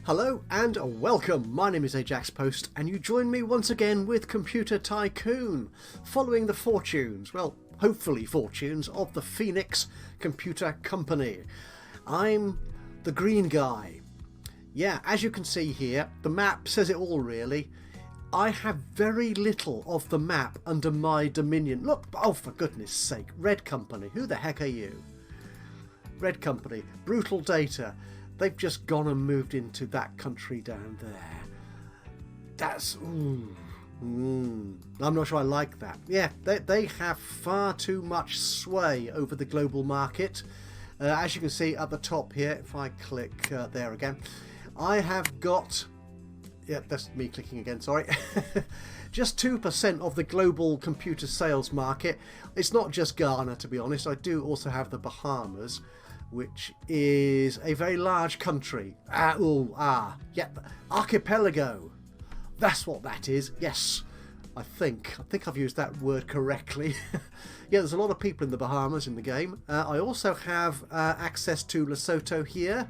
Hello and welcome, my name is Ajaxpost and you join me once again with Computer Tycoon, following the fortunes, well hopefully fortunes, of the Phoenix Computer Company. I'm the green guy. Yeah, as you can see here, the map says it all really. I have very little of the map under my dominion. Look, oh for goodness sake, Red Company, who the heck are you? Red Company, brutal data. They've just gone and moved into that country down there. That's... I'm not sure I like that. Yeah, they have far too much sway over the global market. As you can see at the top here, if I click there again, I have got... Yeah, that's me clicking again, sorry. Just 2% of the global computer sales market. It's not just Ghana, to be honest. I do also have the Bahamas, which is a very large country. Archipelago. That's what that is. Yes, I think I've used that word correctly. Yeah, there's a lot of people in the Bahamas in the game. I also have access to Lesotho here.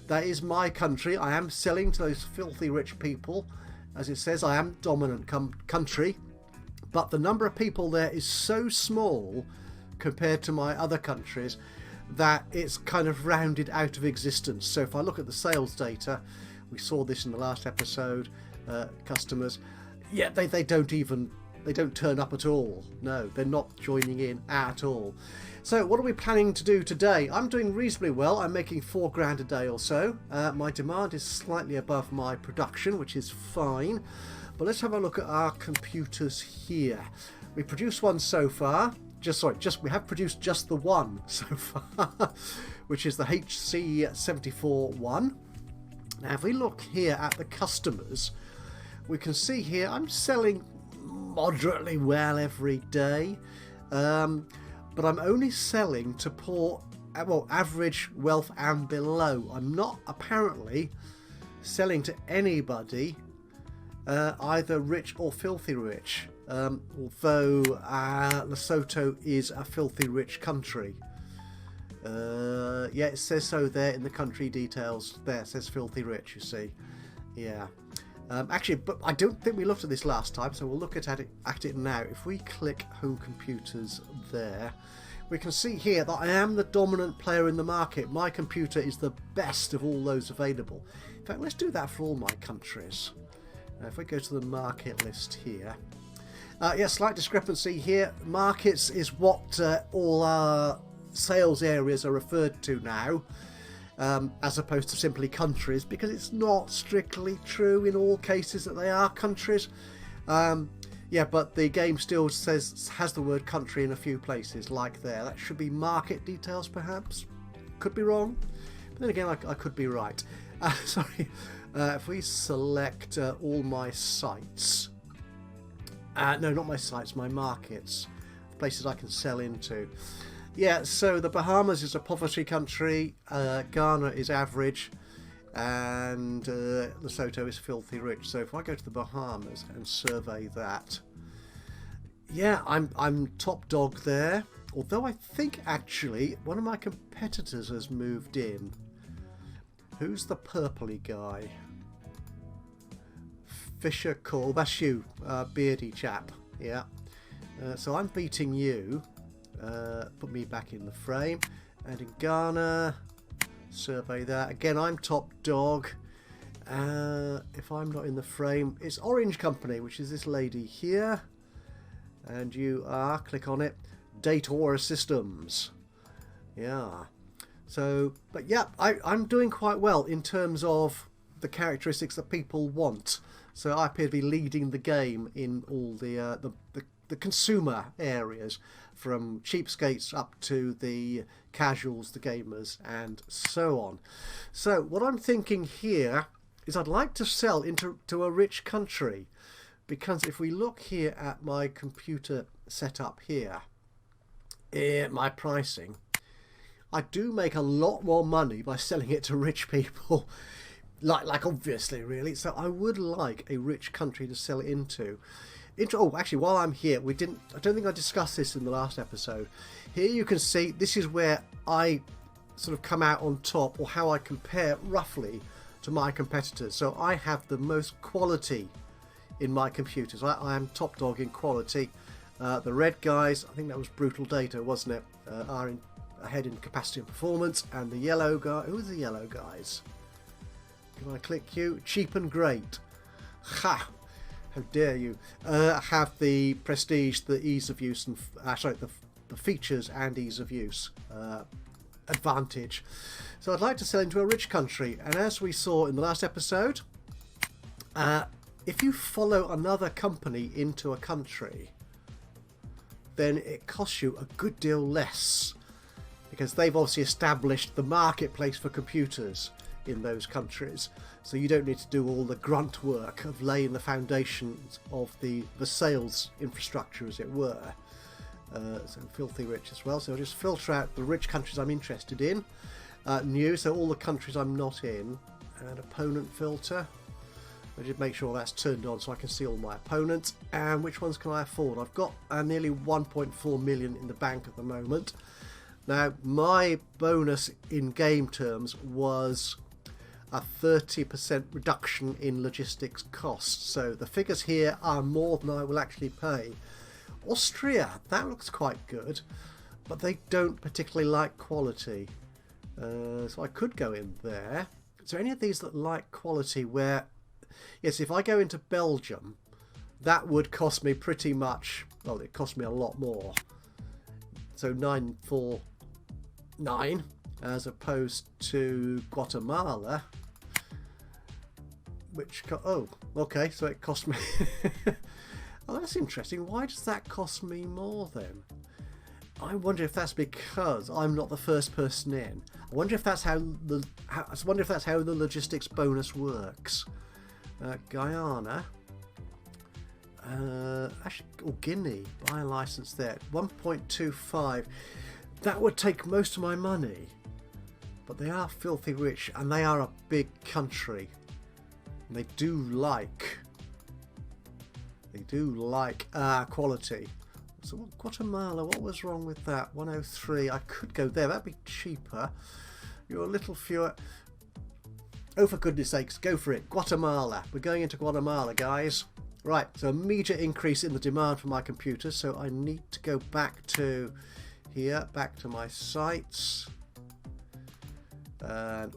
That is my country. I am selling to those filthy rich people. As it says, I am dominant country. But the number of people there is so small compared to my other countries that it's kind of rounded out of existence. So if I look at the sales data, we saw this in the last episode, customers, yeah, they don't turn up at all. No, they're not joining in at all. So what are we planning to do today? I'm doing reasonably well. I'm making £4 a day or so. My demand is slightly above my production, which is fine. But let's have a look at our computers here. We produced one so far. We have produced just the one so far, which is the HC74 one. Now, if we look here at the customers, we can see here I'm selling moderately well every day, but I'm only selling to poor, well, average wealth and below. I'm not apparently selling to anybody, either rich or filthy rich. Although Lesotho is a filthy rich country. Yeah, it says so there in the country details. There it says filthy rich, you see. Yeah. Actually, but I don't think we looked at this last time, so we'll look at it now. If we click Home Computers there, we can see here that I am the dominant player in the market. My computer is the best of all those available. In fact, let's do that for all my countries. If we go to the market list here, yeah, slight discrepancy here. Markets is what all our sales areas are referred to now, as opposed to simply countries, because it's not strictly true in all cases that they are countries. Yeah, but the game still has the word country in a few places, like there. That should be market details, perhaps. Could be wrong, but then again, I could be right. Sorry. If we select all my sites. No, not my sites, my markets, places I can sell into. Yeah, so the Bahamas is a poverty country, Ghana is average, and Lesotho is filthy rich. So if I go to the Bahamas and survey that, yeah, I'm top dog there. Although I think actually one of my competitors has moved in. Who's the purpley guy? Fisher Call, that's you, beardy chap. Yeah. So I'm beating you. Put me back in the frame. And in Ghana, survey that. Again, I'm top dog. If I'm not in the frame, it's Orange Company, which is this lady here. And you are, click on it, Data Systems. Yeah. So, but yeah, I'm doing quite well in terms of the characteristics that people want. So I appear to be leading the game in all the consumer areas, from cheapskates up to the casuals, the gamers, and so on. So what I'm thinking here is I'd like to sell into a rich country, because if we look here at my computer setup here, my pricing, I do make a lot more money by selling it to rich people. Like obviously, really. So I would like a rich country to sell it into. Oh, actually, while I'm here, I don't think I discussed this in the last episode. Here you can see this is where I sort of come out on top, or how I compare roughly to my competitors. So I have the most quality in my computers. I am top dog in quality. The red guys, I think that was brutal data, wasn't it, are ahead in capacity and performance. And the yellow guy, who are the yellow guys? Can I click you? Cheap and great. Ha! How dare you? Have the prestige, the ease of use, and the features and ease of use advantage. So I'd like to sell into a rich country, and as we saw in the last episode, if you follow another company into a country, then it costs you a good deal less, because they've obviously established the marketplace for computers in those countries, so you don't need to do all the grunt work of laying the foundations of the sales infrastructure, as it were. So filthy rich as well, so I'll just filter out the rich countries I'm interested in. New, so all the countries I'm not in, and opponent filter. I just make sure that's turned on so I can see all my opponents. And which ones can I afford? I've got nearly 1.4 million in the bank at the moment. Now my bonus in game terms was a 30% reduction in logistics costs, so the figures here are more than I will actually pay. Austria, that looks quite good, but they don't particularly like quality, so I could go in there. Is there any of these that like quality where, yes, if I go into Belgium, that would cost me pretty much, well, it cost me a lot more, so 949 as opposed to Guatemala, which oh, okay, so it cost me oh, that's interesting. Why does that cost me more then? I wonder if that's because I'm not the first person in. I wonder if that's how the logistics bonus works. Guyana, actually, or Guinea, buy a license there. 1.25. That would take most of my money, but they are filthy rich, and they are a big country, and they do like quality. So Guatemala, what was wrong with that? 103. I could go there. That'd be cheaper. You're a little fewer. Oh, for goodness sakes, go for it. Guatemala. We're going into Guatemala, guys. Right, so immediate increase in the demand for my computer. So I need to go back to here, back to my sites, and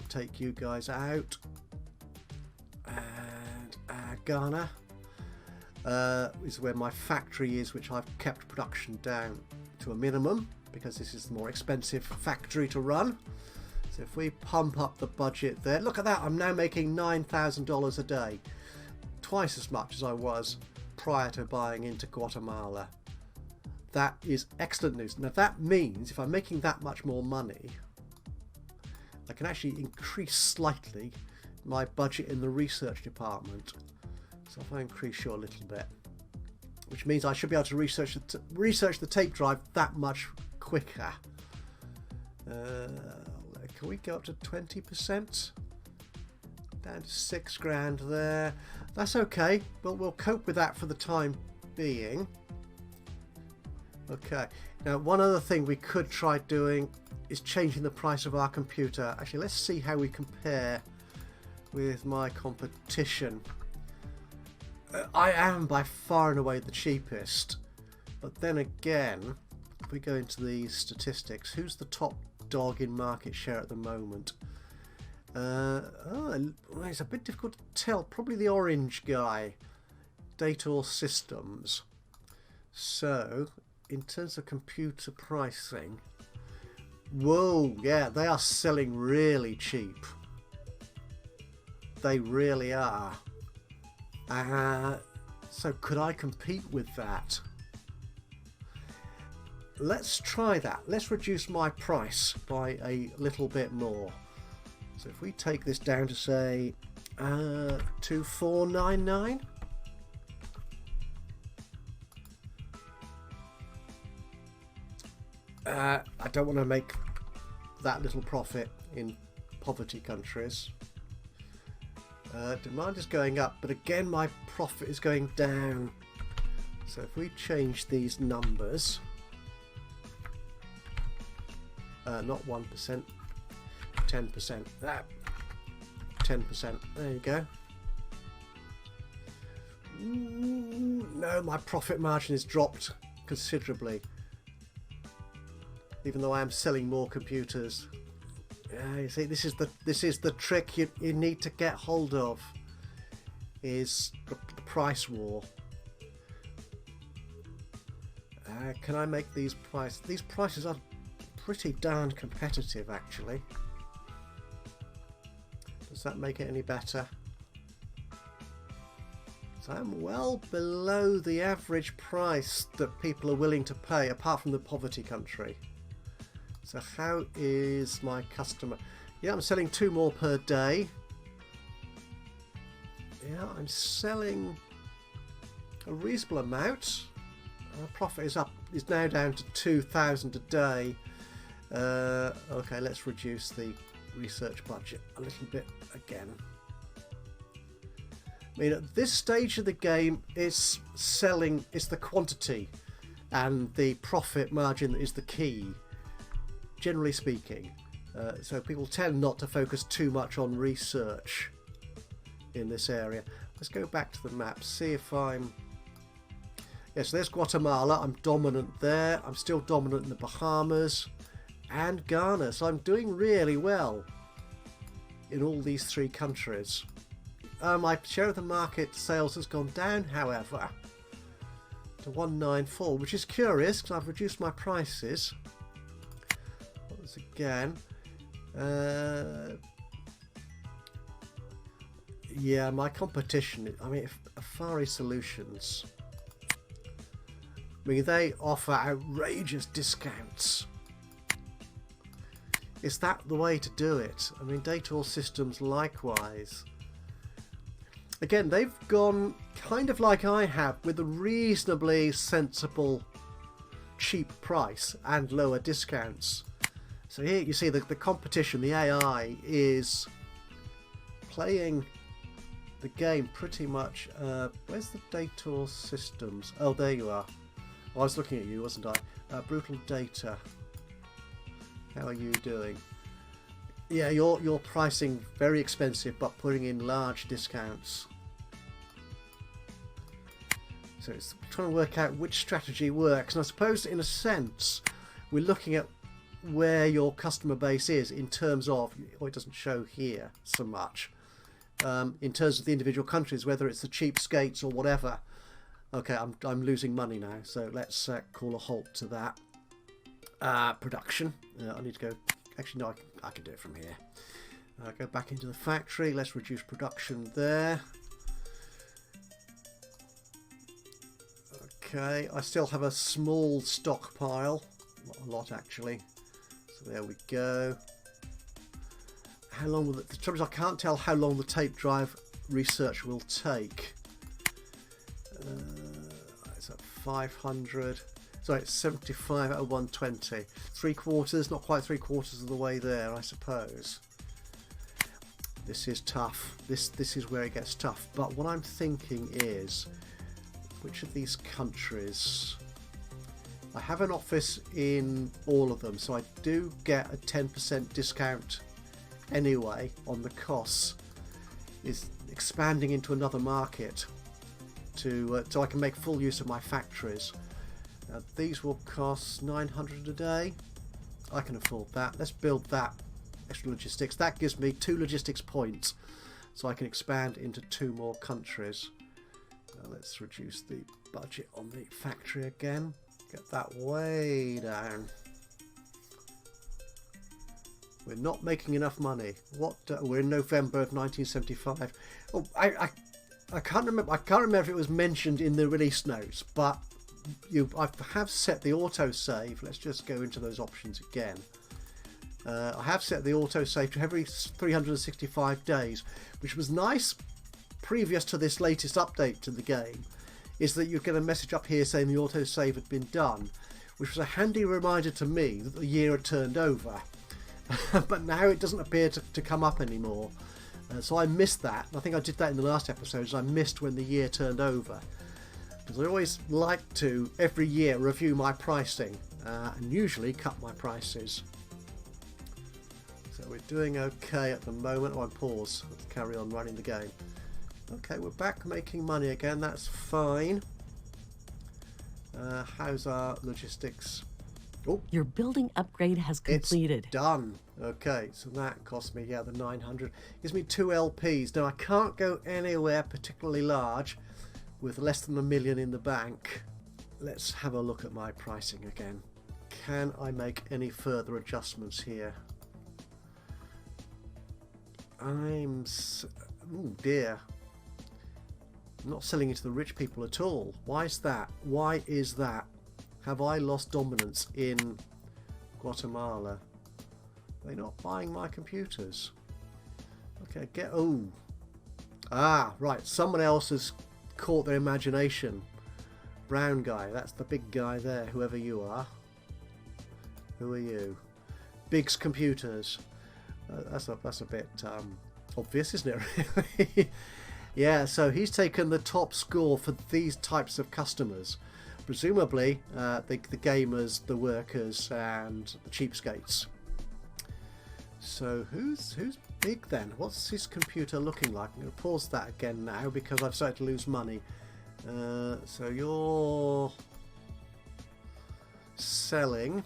take you guys out. And Ghana is where my factory is, which I've kept production down to a minimum because this is the more expensive factory to run. So if we pump up the budget there, look at that, I'm now making $9,000 a day, twice as much as I was prior to buying into Guatemala. That is excellent news. Now that means if I'm making that much more money, I can actually increase slightly my budget in the research department. So if I increase you a little bit, which means I should be able to research the tape drive that much quicker. Can we go up to 20%? Down to $6,000 there. That's okay, but we'll cope with that for the time being. Okay, now one other thing we could try doing is changing the price of our computer. Actually, let's see how we compare with my competition. I am by far and away the cheapest, but then again, if we go into the statistics, who's the top dog in market share at the moment? It's a bit difficult to tell. Probably the orange guy, Data Systems. So in terms of computer pricing, whoa, yeah, they are selling really cheap. They really are. So could I compete with that? Let's try that. Let's reduce my price by a little bit more. So if we take this down to say 2499. I don't want to make that little profit in poverty countries. Demand is going up, but again my profit is going down. So if we change these numbers, not 1%, 10%. 10%. There you go. No, my profit margin has dropped considerably, even though I am selling more computers. Yeah, you see, this is the trick you need to get hold of, is the price war. Can I make these prices? These prices are pretty darn competitive, actually. Does that make it any better? So I'm well below the average price that people are willing to pay, apart from the poverty country. So how is my customer? Yeah, I'm selling 2 more per day. Yeah, I'm selling a reasonable amount. Our profit is now down to 2,000 a day. Okay, let's reduce the research budget a little bit again. I mean, at this stage of the game, it's the quantity and the profit margin that is the key, generally speaking. So people tend not to focus too much on research in this area. Let's go back to the map, see if I'm... Yes, there's Guatemala. I'm dominant there. I'm still dominant in the Bahamas and Ghana. So I'm doing really well in all these 3 countries. My share of the market sales has gone down, however, to 194, which is curious because I've reduced my prices. Once again, yeah, my competition, I mean, Afari Solutions, I mean, they offer outrageous discounts. Is that the way to do it? I mean, Data Systems likewise. Again, they've gone kind of like I have, with a reasonably sensible, cheap price and lower discounts. So here you see the competition, the AI is playing the game pretty much. Where's the Data Systems? Oh, there you are. I was looking at you, wasn't I? Brutal Data. How are you doing? Yeah, you're pricing very expensive, but putting in large discounts. So it's trying to work out which strategy works. And I suppose, in a sense, we're looking at where your customer base is in terms of, oh, it doesn't show here so much, in terms of the individual countries, whether it's the cheapskates or whatever. Okay, I'm losing money now, so let's call a halt to that. Production. I need to go. Actually, no, I can do it from here. Go back into the factory. Let's reduce production there. Okay, I still have a small stockpile. Not a lot, actually. So there we go. How long will it... The trouble is I can't tell how long the tape drive research will take. It's at 500. Sorry, it's 75 out of 120. 3/4, not quite 3/4 of the way there, I suppose. This is tough. This is where it gets tough. But what I'm thinking is, which of these countries... I have an office in all of them, so I do get a 10% discount anyway on the costs. Is expanding into another market so I can make full use of my factories. These will cost 900 a day. I can afford that. Let's build that extra logistics. That gives me 2 logistics points, so I can expand into 2 more countries. Let's reduce the budget on the factory again. Get that way down. We're not making enough money. What? We're in November of 1975. Oh, I can't remember. I can't remember if it was mentioned in the release notes, but I have set the autosave. Let's just go into those options again. I have set the autosave to every 365 days, which was nice previous to this latest update to the game, is that you get a message up here saying the autosave had been done, which was a handy reminder to me that the year had turned over. But now it doesn't appear to come up anymore. So I missed that. I think I did that in the last episode. I missed when the year turned over. Because I always like to, every year, review my pricing and usually cut my prices. So we're doing okay at the moment. Oh, pause. Let's carry on running the game. Okay, we're back making money again. That's fine. How's our logistics? Oh, your building upgrade has completed. It's done. Okay, so that cost me, yeah, the 900. Gives me 2 LPs. Now, I can't go anywhere particularly large with less than $1 million in the bank. Let's have a look at my pricing again. Can I make any further adjustments here? Oh dear. I'm not selling it to the rich people at all. Why is that? Why is that? Have I lost dominance in Guatemala? They're not buying my computers. Okay, right. Someone else has caught their imagination. Brown guy. That's the big guy there, whoever you are. Who are you? Big's Computers. That's a bit obvious, isn't it, really? Yeah, so he's taken the top score for these types of customers. Presumably the gamers, the workers, and the cheapskates. So who's big then? What's his computer looking like? I'm going to pause that again now because I've started to lose money. So you're selling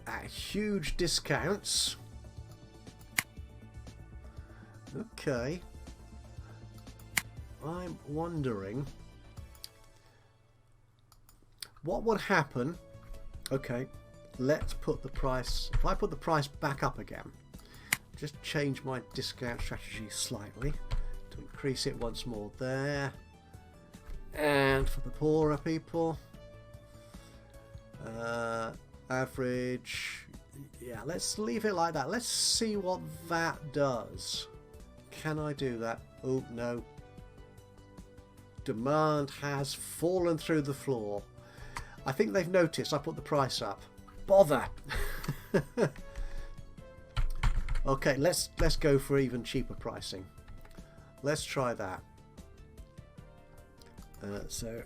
at huge discounts. Okay. I'm wondering what would happen. Okay, let's put the price, if I put the price back up again, just change my discount strategy slightly to increase it once more there, and for the poorer people, average, yeah, let's leave it like that. Let's see what that does. Can I do that? Oh no, demand has fallen through the floor. I think they've noticed I put the price up. Bother. Okay, let's go for even cheaper pricing. Let's try that. So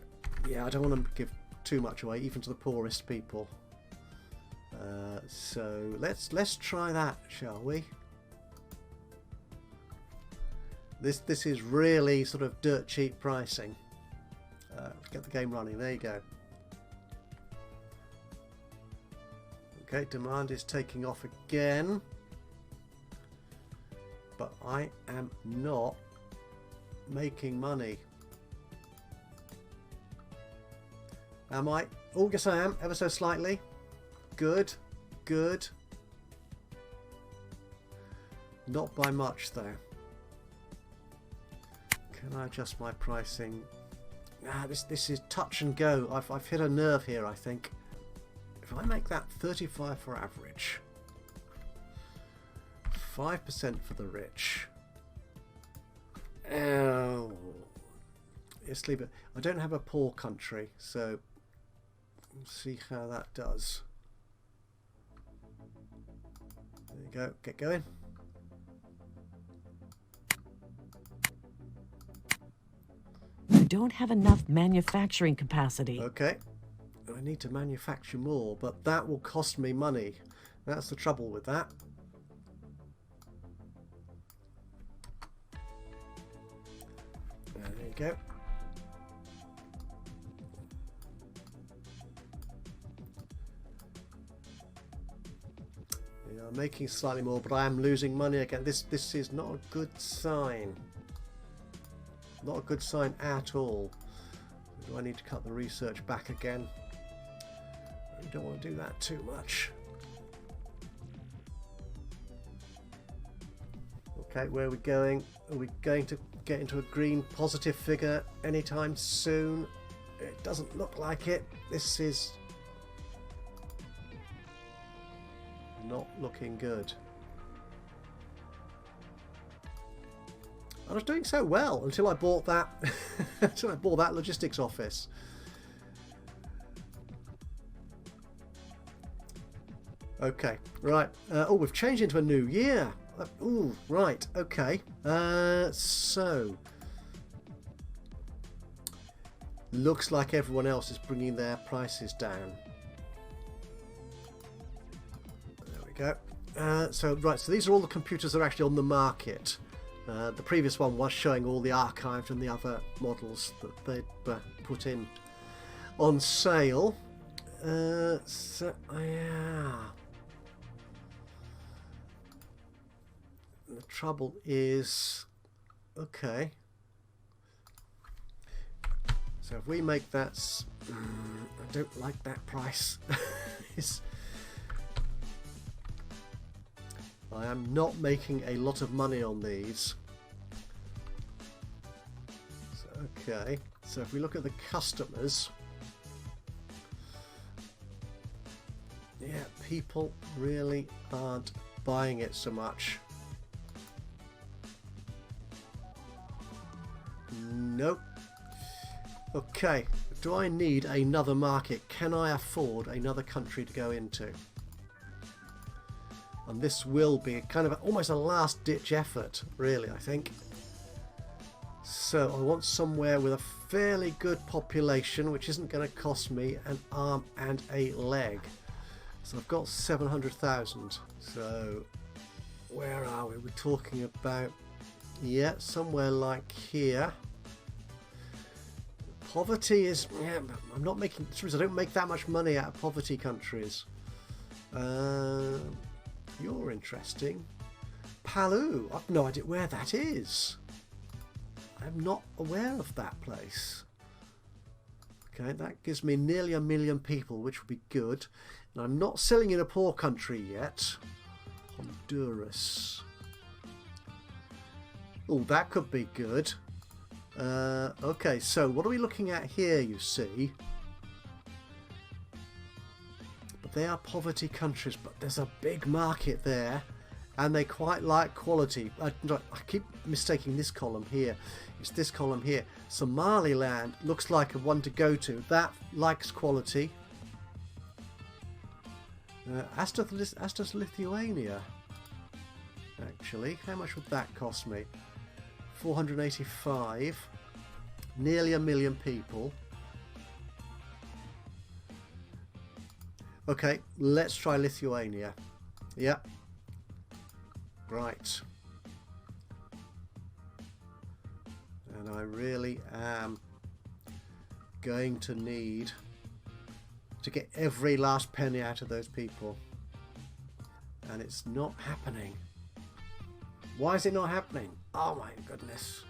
yeah, I don't want to give too much away, even to the poorest people. So let's try that, shall we? This is really sort of dirt cheap pricing. Get the game running. There you go. Okay, demand is taking off again, but I am not making money. Am I? Oh, yes I am, ever so slightly. Good, good. Not by much though. Can I adjust my pricing? This is touch and go. I've hit a nerve here, I think. If I make that 35 for average, 5% for the rich. Oh, let's leave it. I don't have a poor country, so we'll see how that does. There you go. Get going. You don't have enough manufacturing capacity. Okay. I need to manufacture more, but that will cost me money. That's the trouble with that. There you go. Yeah, I'm making slightly more, but I am losing money again. This is not a good sign. Not a good sign at all. Do I need to cut the research back again? I don't want to do that too much. Okay, where are we going? Are we going to get into a green positive figure anytime soon? It doesn't look like it. This is not looking good. I was doing so well until I bought that until I bought that logistics office. Okay, right. Oh, we've changed into a new year. Oh, right. Okay. So looks like everyone else is bringing their prices down. There we go. So these are all the computers that are actually on the market. The previous one was showing all the archived and the other models that they'd put in on sale. So yeah, the trouble is, okay, so if we make that, I don't like that price. I am not making a lot of money on these. So, okay, so if we look at the customers, yeah, people really aren't buying it so much. Nope. Okay, do I need another market? Can I afford another country to go into? And this will be kind of almost a last-ditch effort, really, I think. So I want somewhere with a fairly good population, which isn't going to cost me an arm and a leg. So I've got 700,000. So where are we? We're talking about, yeah, somewhere like here. Poverty is, yeah, I'm not making, I don't make that much money out of poverty countries. You're interesting. Palu, I've no idea where that is. I'm not aware of that place. Okay, that gives me nearly 1 million people, which would be good. And I'm not selling in a poor country yet. Honduras. Oh, that could be good. Okay, so what are we looking at here, you see? But they are poverty countries, but there's a big market there, and they quite like quality. I keep mistaking this column here. It's this column here. Somaliland looks like a one to go to. That likes quality. As does Lithuania. Actually, how much would that cost me? 485, nearly 1 million people. Okay, let's try Lithuania. Yep. Right. And I really am going to need to get every last penny out of those people. And it's not happening. Why is it not happening? Oh my goodness.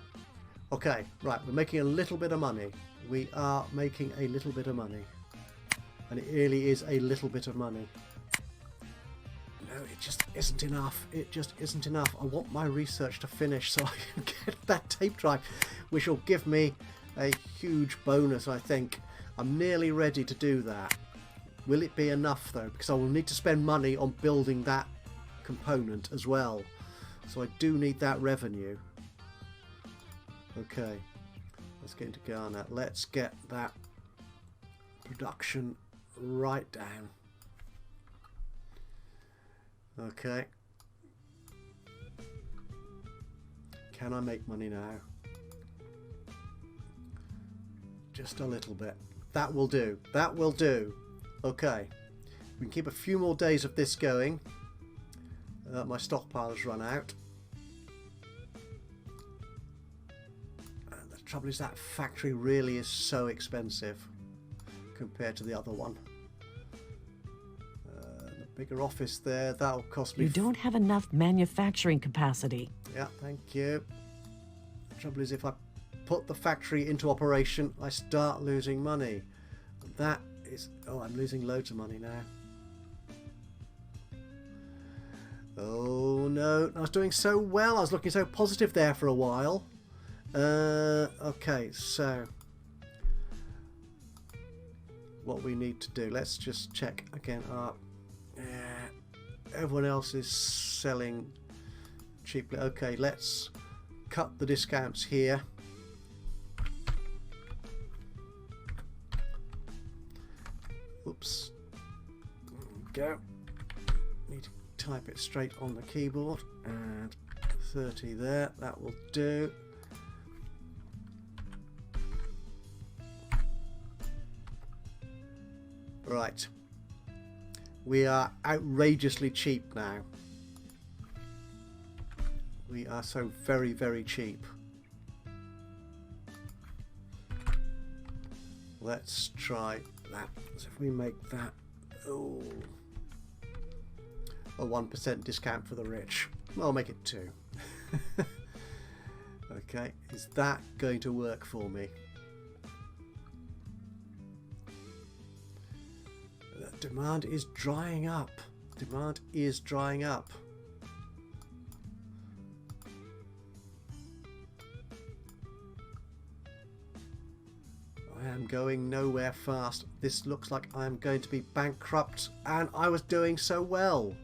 Okay, right, we're making a little bit of money. We are making a little bit of money. And it really is a little bit of money. No, it just isn't enough. It just isn't enough. I want my research to finish so I can get that tape drive, which will give me a huge bonus, I think. I'm nearly ready to do that. Will it be enough though? Because I will need to spend money on building that component as well. So I do need that revenue. Okay, let's get into Ghana. Let's get that production right down. Okay. Can I make money now? Just a little bit. That will do. That will do. Okay. We can keep a few more days of this going. My stockpile has run out. And the trouble is that factory really is so expensive compared to the other one. The bigger office there, that'll cost me... You don't have enough manufacturing capacity. Yeah, thank you. The trouble is if I put the factory into operation, I start losing money. That is... Oh, I'm losing loads of money now. Oh no, I was doing so well. I was looking so positive there for a while. Okay, so what we need to do, let's just check again. Everyone else is selling cheaply. Okay, let's cut the discounts here. Oops. Go. Need to type it straight on the keyboard, and 30 there, that will do. Right, we are outrageously cheap now. We are so very, very cheap. Let's try that. So if we make that, oh, a 1% discount for the rich. I'll make it 2. Okay, is that going to work for me? Demand is drying up. Demand is drying up. I am going nowhere fast. This looks like I'm going to be bankrupt, and I was doing so well.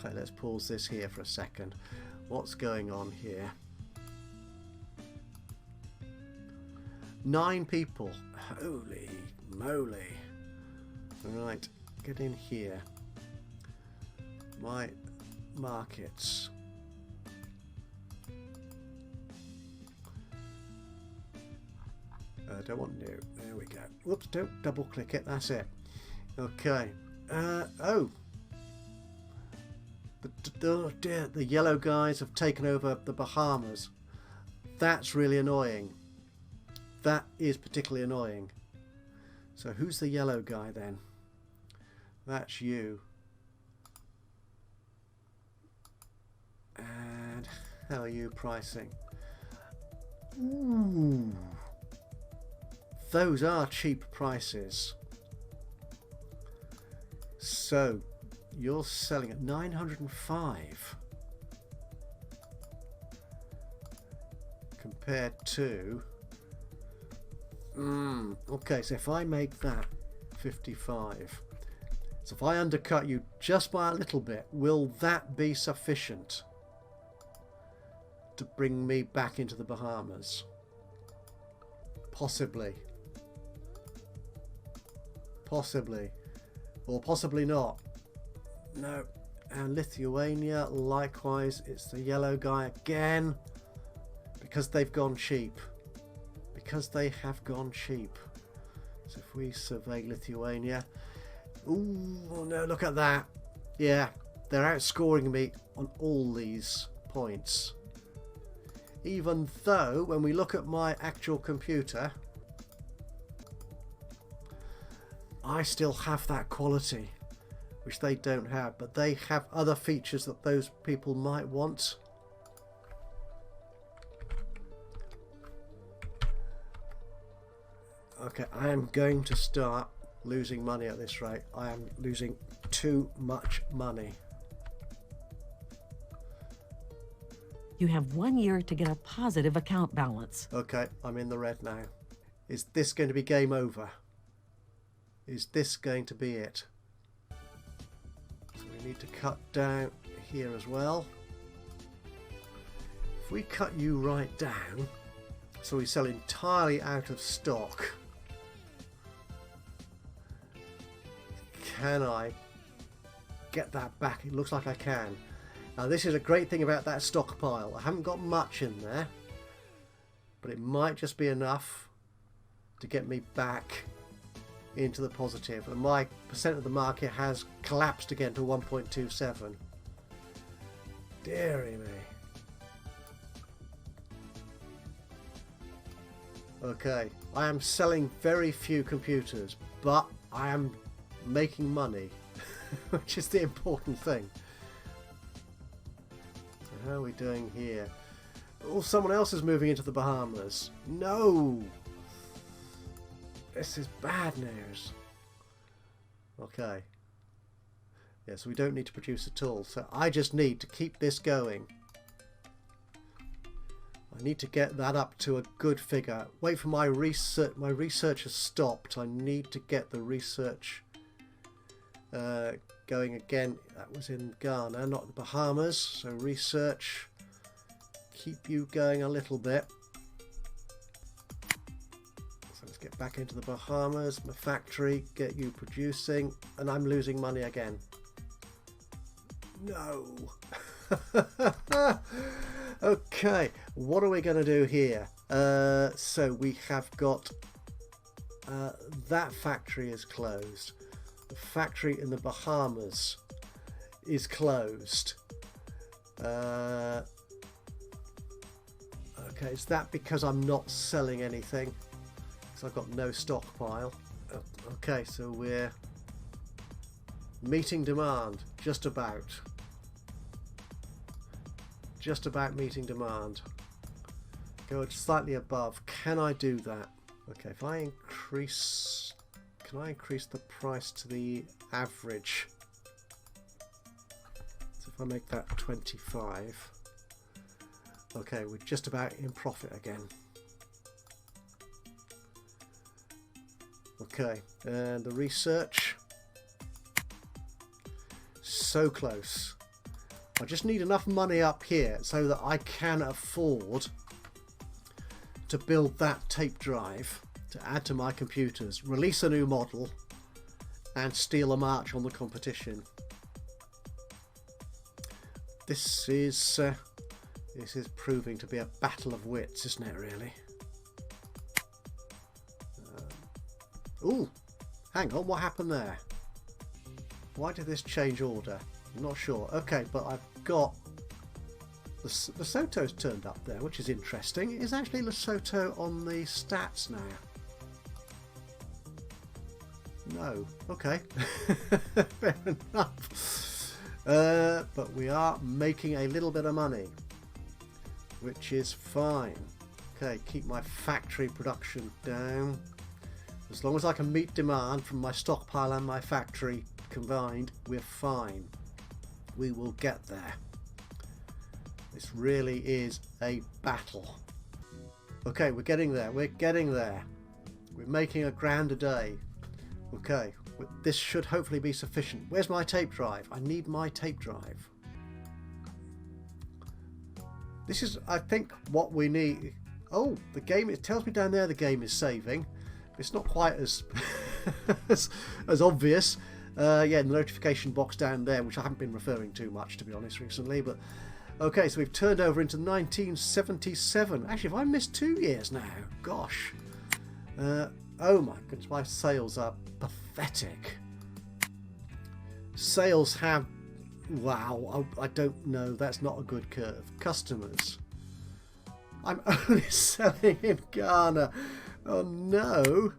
Okay, let's pause this here for a second. What's going on here? 9 people. Holy moly. Right, get in here. My markets. Don't want new. There we go. Whoops, don't double click it. That's it. Okay. Oh. The yellow guys have taken over the Bahamas. That's really annoying. That is particularly annoying. So who's the yellow guy then? That's you. And how are you pricing? Ooh. Those are cheap prices. So you're selling at 905 compared to okay, so if I make that 55, so if I undercut you just by a little bit, will that be sufficient to bring me back into the Bahamas? Possibly, or possibly not. No. And Lithuania, likewise, it's the yellow guy again, because they've gone cheap. Because they have gone cheap. So if we survey Lithuania, ooh, no, look at that. Yeah, they're outscoring me on all these points. Even though, when we look at my actual computer, I still have that quality, which they don't have, but they have other features that those people might want. Okay, I am going to start losing money at this rate. I am losing too much money. You have 1 year to get a positive account balance. Okay, I'm in the red now. Is this going to be game over? Is this going to be it? So we need to cut down here as well. If we cut you right down, so we sell entirely out of stock, can I get that back? It looks like I can. Now this is a great thing about that stockpile. I haven't got much in there, but it might just be enough to get me back into the positive. And my percent of the market has collapsed again to 1.27. Dearie me. Okay, I am selling very few computers, but I am making money, which is the important thing. So how are we doing here? Oh, someone else is moving into the Bahamas. No! This is bad news. Okay. Yeah, so we don't need to produce at all. So I just need to keep this going. I need to get that up to a good figure. Wait for my research. My research has stopped. I need to get the research going again. That was in Ghana, not the Bahamas. So research, keep you going a little bit. So let's get back into the Bahamas. My factory, get you producing, and I'm losing money again. No. Okay, what are we going to do here? So we have got that factory is closed. The factory in the Bahamas is closed. Okay, is that because I'm not selling anything? Because I've got no stockpile. Okay, so we're meeting demand, just about. Just about meeting demand. Go slightly above. Can I do that? Okay, if I increase... Can I increase the price to the average? So if I make that 25... Okay, we're just about in profit again. Okay, and the research. So close. I just need enough money up here so that I can afford to build that tape drive to add to my computers, release a new model, and steal a march on the competition. This is proving to be a battle of wits, isn't it, really? Ooh, hang on, what happened there? Why did this change order? I'm not sure. Okay, but I've got... Lesotho's turned up there, which is interesting. Is actually Lesotho on the stats now? No. Okay. Fair enough. But we are making a little bit of money, which is fine. Okay, keep my factory production down. As long as I can meet demand from my stockpile and my factory combined, we're fine. We will get there. This really is a battle. Okay, we're getting there. We're getting there. We're making a grand a day. Okay, this should hopefully be sufficient. Where's my tape drive? I need my tape drive. This is, I think, what we need. Oh, the game, it tells me down there the game is saving. It's not quite as as obvious. Yeah, the notification box down there, which I haven't been referring to much, to be honest, recently. But okay, so we've turned over into 1977. Actually, have I missed 2 years now? Gosh. Oh my goodness, my sales are pathetic. Sales have... Wow, I don't know. That's not a good curve. Customers. I'm only selling in Ghana. Oh no.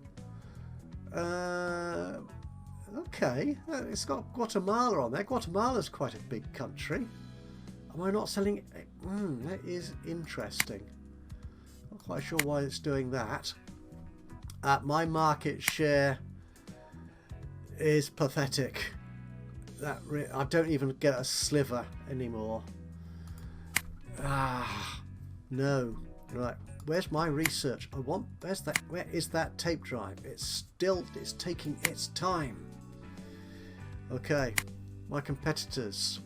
Okay, it's got Guatemala on there. Guatemala's quite a big country. Am I not selling? That is interesting. Not quite sure why it's doing that. My market share is pathetic. I don't even get a sliver anymore. No. Right. Where's my research? Where is that tape drive? It's taking its time. Okay, my competitors.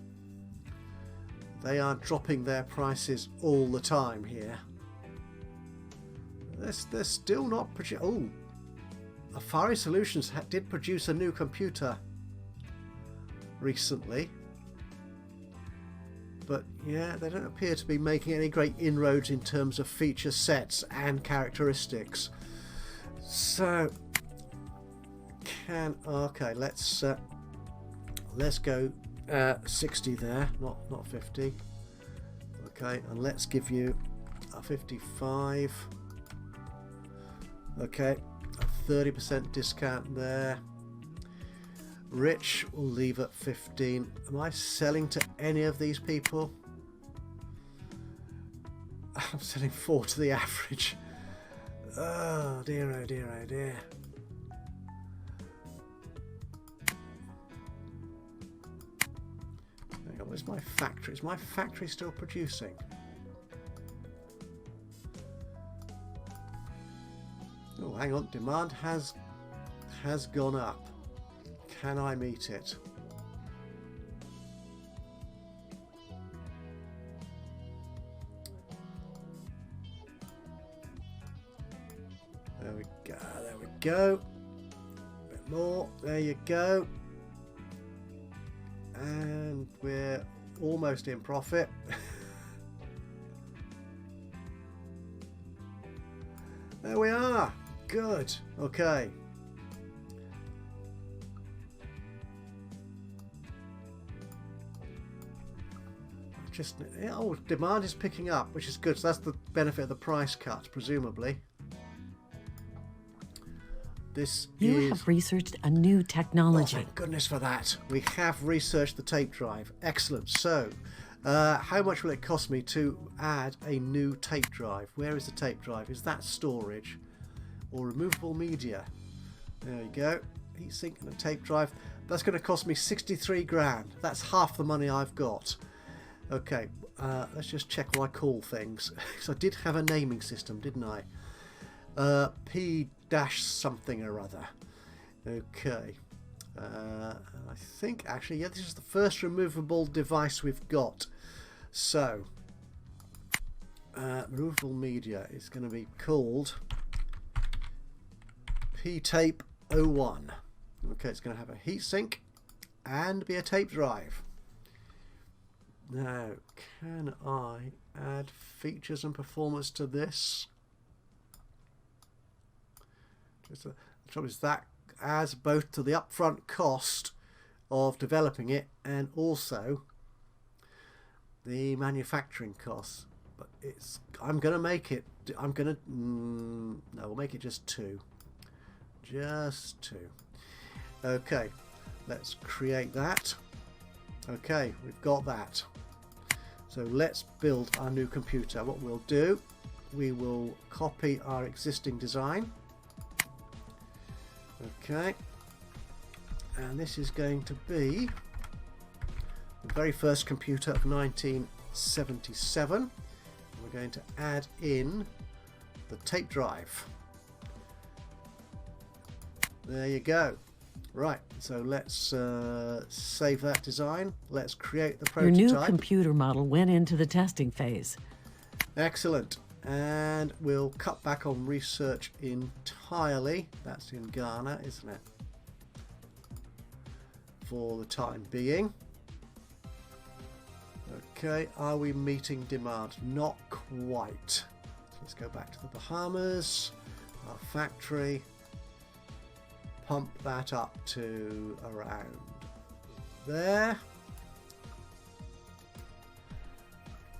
They are dropping their prices all the time here. They're still not producing. Oh, Afari Solutions did produce a new computer recently. But yeah, they don't appear to be making any great inroads in terms of feature sets and characteristics. So, okay, let's go 60 there, not 50. Okay, and let's give you a 55. Okay, a 30% discount there. Rich will leave at 15. Am I selling to any of these people? I'm selling 4 to the average. Oh dear, oh dear, oh dear. Hang on, where's my factory? Is my factory still producing? Oh, hang on. Demand has gone up. Can I meet it? There we go, there we go. A bit more, there you go. And we're almost in profit. There we are, good, okay. just, oh, demand is picking up, which is good. So that's the benefit of the price cuts, presumably. You have researched a new technology. Oh, thank goodness for that. We have researched the tape drive. Excellent. So, how much will it cost me to add a new tape drive? Where is the tape drive? Is that storage or removable media? There you go. Heatsink and a tape drive. That's going to cost me 63 grand. That's half the money I've got. Okay, let's just check what I call things. So I did have a naming system, didn't I? P dash something or other. Okay. I think actually, yeah, this is the first removable device we've got. So, removable media is going to be called P-Tape 01. Okay, it's going to have a heatsink and be a tape drive. Now, can I add features and performance to this? The trouble is that adds both to the upfront cost of developing it and also the manufacturing costs. But I'm going to make it. No, we'll make it just 2. Just 2. Okay, let's create that. Okay, we've got that. So let's build our new computer. What we'll do, we will copy our existing design. Okay, and this is going to be the very first computer of 1977. We're going to add in the tape drive. There you go. Right, so let's save that design. Let's create the prototype. Your new computer model went into the testing phase. Excellent. And we'll cut back on research entirely. That's in Ghana, isn't it? For the time being. Okay, are we meeting demand? Not quite. Let's go back to the Bahamas, our factory. Pump that up to around there.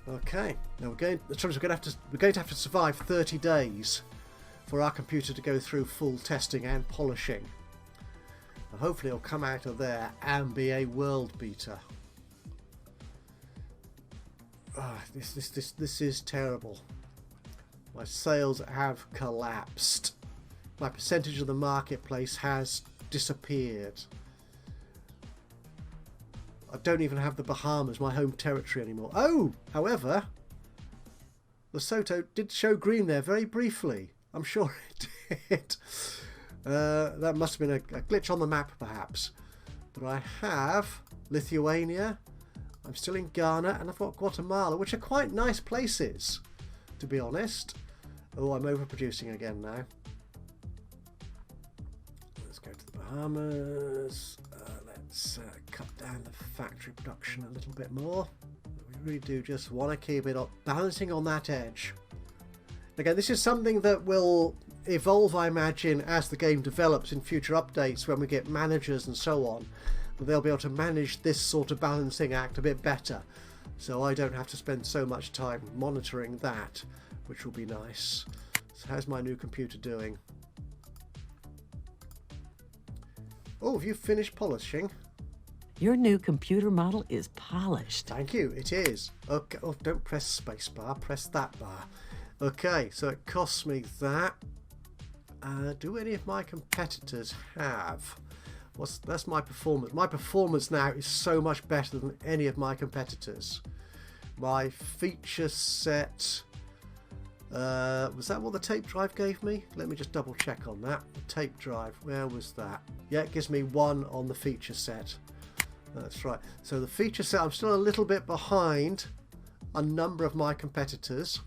Okay. Now we're going to have to survive 30 days for our computer to go through full testing and polishing. And hopefully it'll come out of there and be a world beater. This is terrible. My sales have collapsed. My percentage of the marketplace has disappeared. I don't even have the Bahamas, my home territory, anymore. Oh, however, Lesotho did show green there very briefly. I'm sure it did. That must have been a glitch on the map, perhaps. But I have Lithuania, I'm still in Ghana, and I've got Guatemala, which are quite nice places, to be honest. Oh, I'm overproducing again now. Let's go to the Bahamas. Let's cut down the factory production a little bit more. We really do just want to keep it up, balancing on that edge. Again, this is something that will evolve, I imagine, as the game develops in future updates when we get managers and so on. They'll be able to manage this sort of balancing act a bit better. So I don't have to spend so much time monitoring that, which will be nice. So how's my new computer doing? Oh, have you finished polishing? Your new computer model is polished. Thank you, it is. Okay, oh, don't press spacebar, press that bar. Okay, so it costs me that. Do any of my competitors have? That's my performance. My performance now is so much better than any of my competitors. My feature set... was that what the tape drive gave me? Let me just double check on that. The tape drive, where was that? Yeah, it gives me 1 on the feature set. That's right. So the feature set, I'm still a little bit behind a number of my competitors.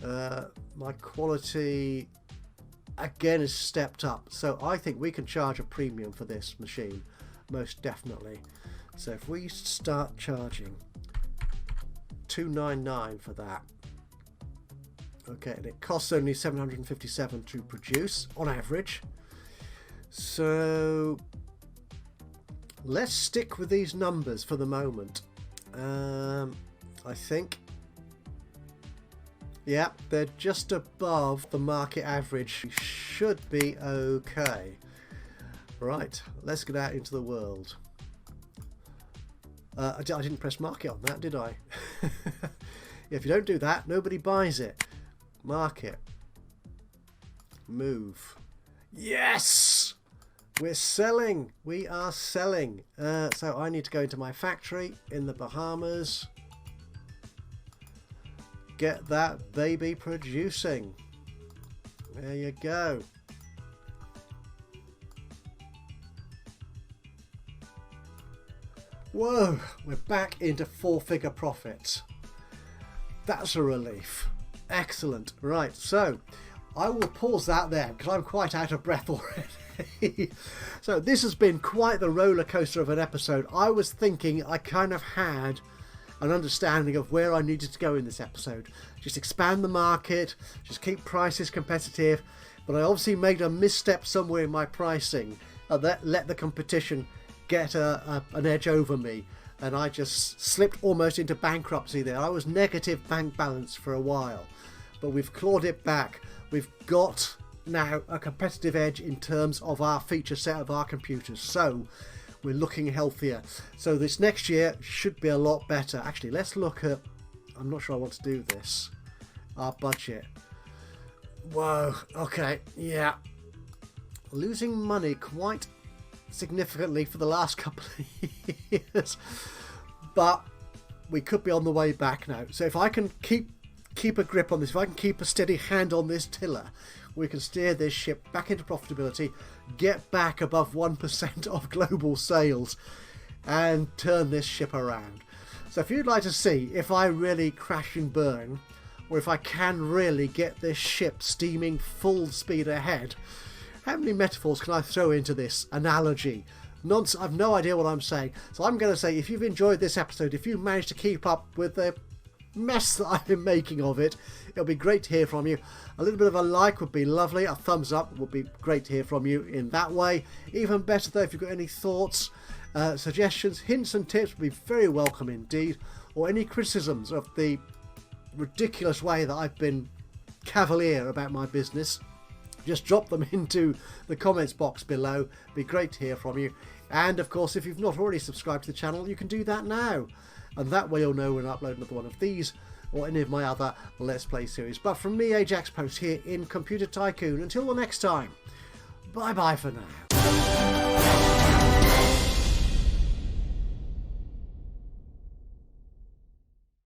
My quality again is stepped up. So I think we can charge a premium for this machine, most definitely. So if we start charging $299 for that. Okay, and it costs only $757 to produce on average. So let's stick with these numbers for the moment. I think. Yeah, they're just above the market average. We should be okay. Right, let's get out into the world. I didn't press market on that, did I? If you don't do that, nobody buys it. Market. Move. Yes! We're selling. We are selling. So I need to go into my factory in the Bahamas. Get that baby producing. There you go. Whoa, we're back into 4-figure profits. That's a relief. Excellent. Right, so I will pause that there because I'm quite out of breath already. So this has been quite the roller coaster of an episode. I was thinking I kind of had an understanding of where I needed to go in this episode. Just expand the market, just keep prices competitive, but I obviously made a misstep somewhere in my pricing and let the competition get an edge over me, and I just slipped almost into bankruptcy there. I was negative bank balance for a while, but we've clawed it back. We've got now a competitive edge in terms of our feature set of our computers, so we're looking healthier. So this next year should be a lot better. Actually, let's look at, I'm not sure I want to do this, our budget. Whoa, okay, yeah, losing money quite significantly for the last couple of years, but we could be on the way back now. So if I can keep a grip on this, if I can keep a steady hand on this tiller, we can steer this ship back into profitability, get back above 1% of global sales, and turn this ship around. So if you'd like to see if I really crash and burn, or if I can really get this ship steaming full speed ahead, how many metaphors can I throw into this analogy? Nonsense, I've no idea what I'm saying. So I'm going to say, if you've enjoyed this episode, if you managed to keep up with the mess that I've been making of it, it'll be great to hear from you. A little bit of a like would be lovely. A thumbs up would be great to hear from you in that way. Even better though, if you've got any thoughts, suggestions, hints and tips would be very welcome indeed. Or any criticisms of the ridiculous way that I've been cavalier about my business, just drop them into the comments box below. It'd be great to hear from you. And of course, if you've not already subscribed to the channel, you can do that now. And that way you'll know when I upload another one of these or any of my other Let's Play series. But from me, Ajaxpost, here in Computer Tycoon, until the next time, bye bye for now.